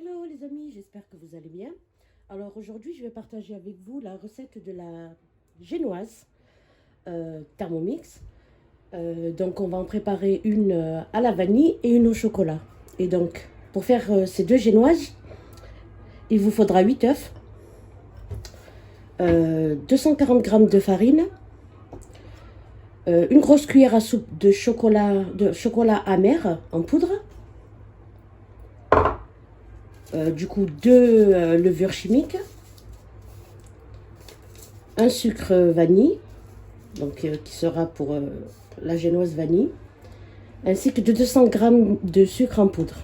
Hello les amis, j'espère que vous allez bien. Alors aujourd'hui, je vais partager avec vous la recette de la génoise Thermomix. Donc on va en préparer une à la vanille et une au chocolat. Et donc pour faire ces deux génoises, il vous faudra 8 œufs, 240 g de farine, une grosse cuillère à soupe de chocolat amer en poudre, du coup 2 levures chimiques, un sucre vanille, donc qui sera pour la génoise vanille, ainsi que de 200 g de sucre en poudre.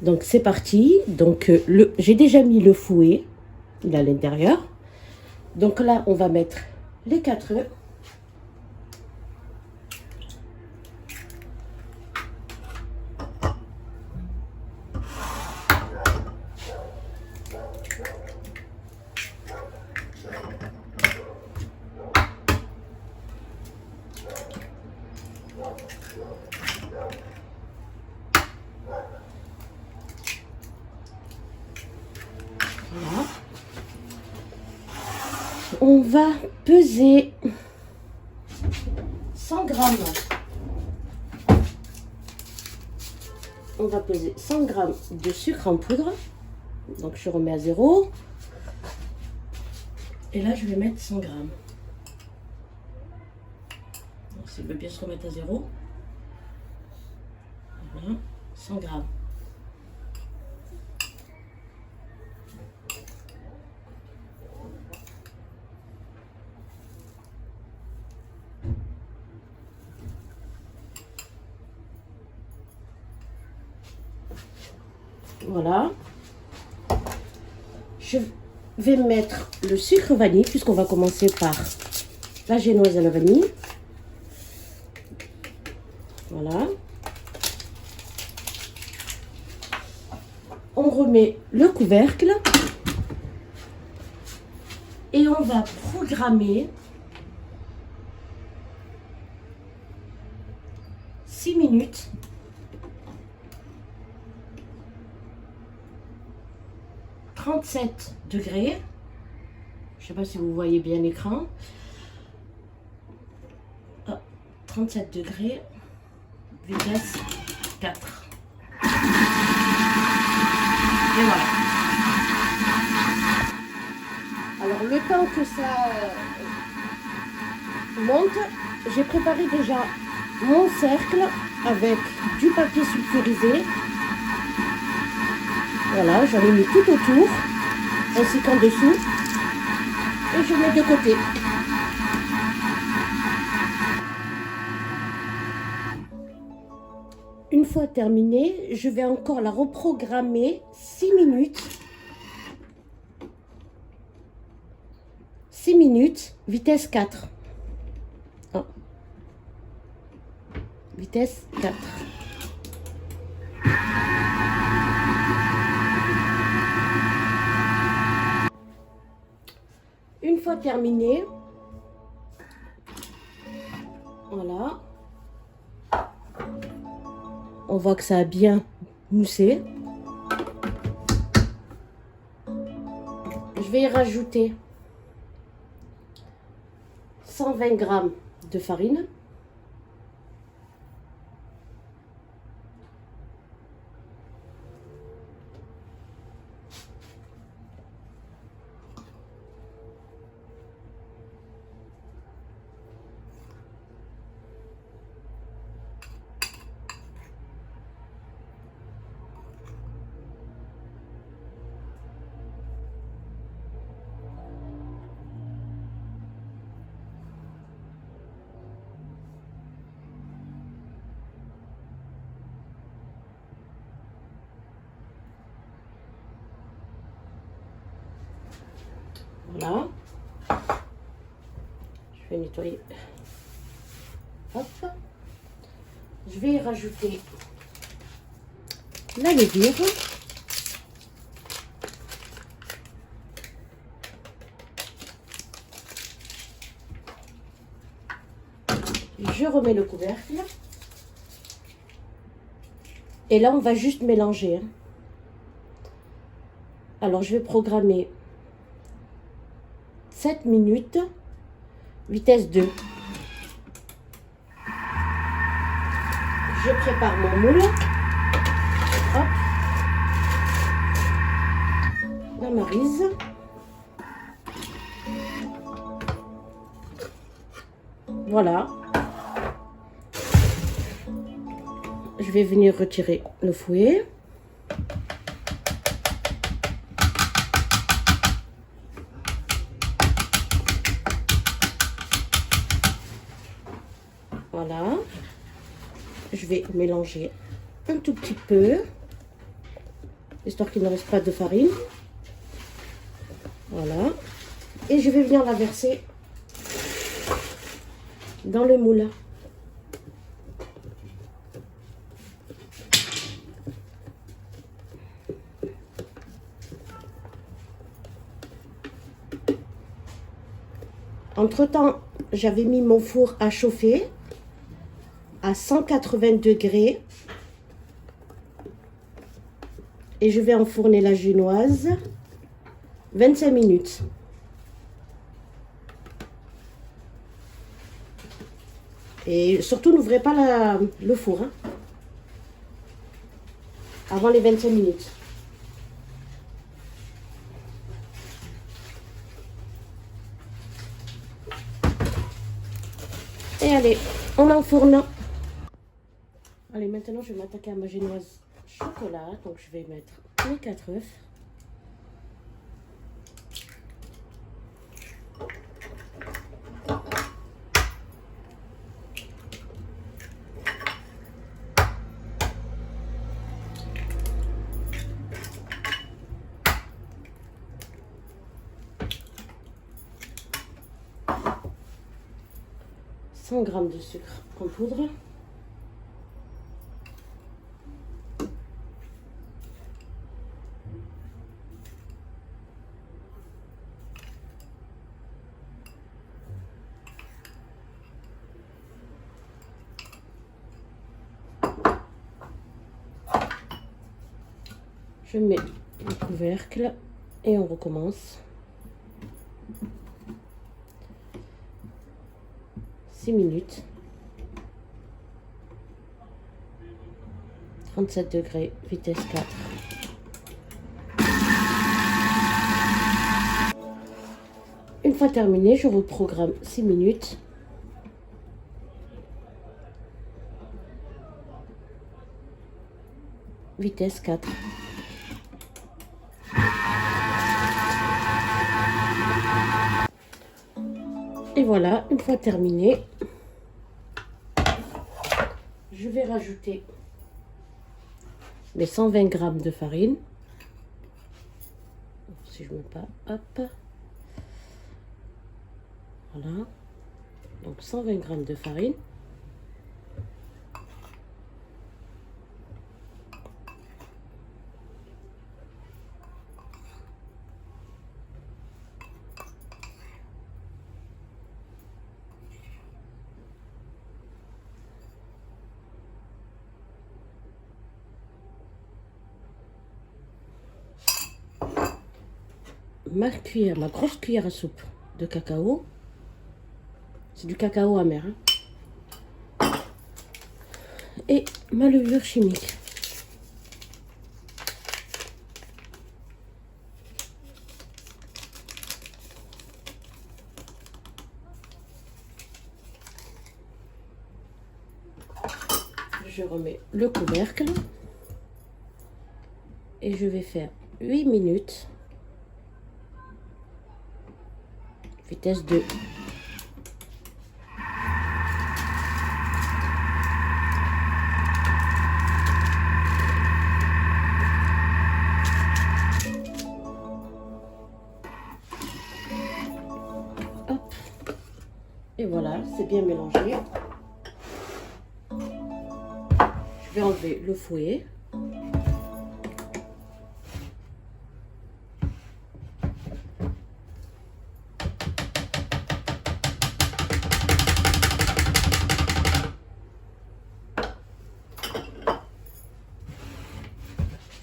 Donc c'est parti. Donc j'ai déjà mis le fouet à l'intérieur. Donc là on va mettre les 4 œufs. Voilà. On va peser 100 g. On va peser 100 g de sucre en poudre. Donc je remets à 0. Et là je vais mettre 100 g. Donc s'il veut bien se remettre à 0. Voilà, 100 g. Voilà. Je vais mettre le sucre vanille, puisqu'on va commencer par la génoise à la vanille. Voilà. On remet le couvercle. Et on va programmer 6 minutes. « 37 degrés. Je ne sais pas si vous voyez bien l'écran. 37 degrés. Vitesse 4. Et voilà. Alors le temps que ça monte, j'ai préparé déjà mon cercle avec du papier sulfurisé. Voilà, j'en ai mis tout autour, ainsi qu'en dessous. Et je mets de côté. Une fois terminé, je vais encore la reprogrammer 6 minutes. 6 minutes, vitesse 4. Oh. Vitesse 4. Une fois terminé, voilà, on voit que ça a bien moussé. Je vais y rajouter 120 g de farine. Voilà. Je vais nettoyer. Hop. Je vais y rajouter la levure. Je remets le couvercle. Et là, on va juste mélanger. Alors, je vais programmer 7 minutes, vitesse 2. Je prépare mon moule. Hop. La maryse. Voilà. Je vais venir retirer le fouet. Voilà. Je vais mélanger un tout petit peu, histoire qu'il ne reste pas de farine. Voilà. Et je vais venir la verser dans le moule. Entre-temps, j'avais mis mon four à chauffer à 180 degrés. Et je vais enfourner la génoise 25 minutes. Et surtout, n'ouvrez pas le four hein, avant les 25 minutes. Et allez, on enfourne. Allez, maintenant, je vais m'attaquer à ma génoise chocolat. Donc, je vais mettre les 4 œufs. « 100 g de sucre en poudre. » Je mets le couvercle et on recommence. 6 minutes. 37 degrés, vitesse 4. Une fois terminé, je reprogramme 6 minutes. Vitesse 4. Et voilà, une fois terminé, je vais rajouter mes 120 g de farine. Si je ne mets pas, hop. Voilà. Donc 120 g de farine. Ma grosse cuillère à soupe de cacao. C'est du cacao amer. Hein. Et ma levure chimique. Je remets le couvercle. Et je vais faire 8 minutes. Vitesse 2. Hop. Et voilà, c'est bien mélangé. Je vais enlever le fouet.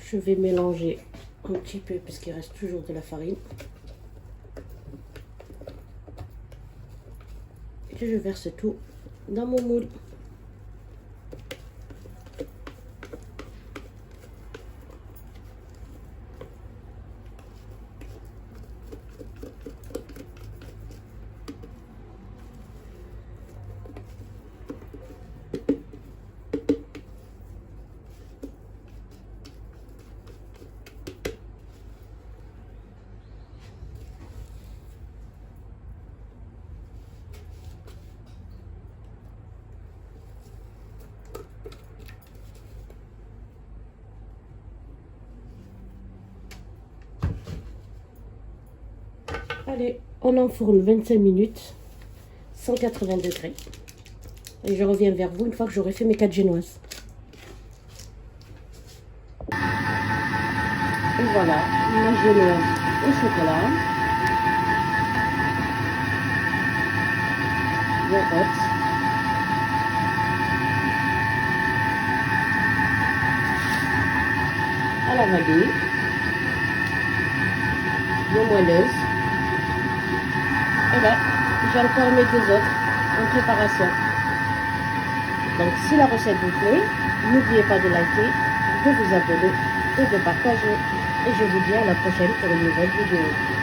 Je vais mélanger un petit peu parce qu'il reste toujours de la farine. Et je verse tout dans mon moule. Allez, on enfourne 25 minutes, 180 degrés. Et je reviens vers vous une fois que j'aurai fait mes 4 génoises. Et voilà, ma génoise au chocolat. Bien haute. À la vanille. Bien moelleuse. Et là, j'ai encore mes 2 autres en préparation. Donc, si la recette vous plaît, n'oubliez pas de liker, de vous abonner et de partager. Et je vous dis à la prochaine pour une nouvelle vidéo.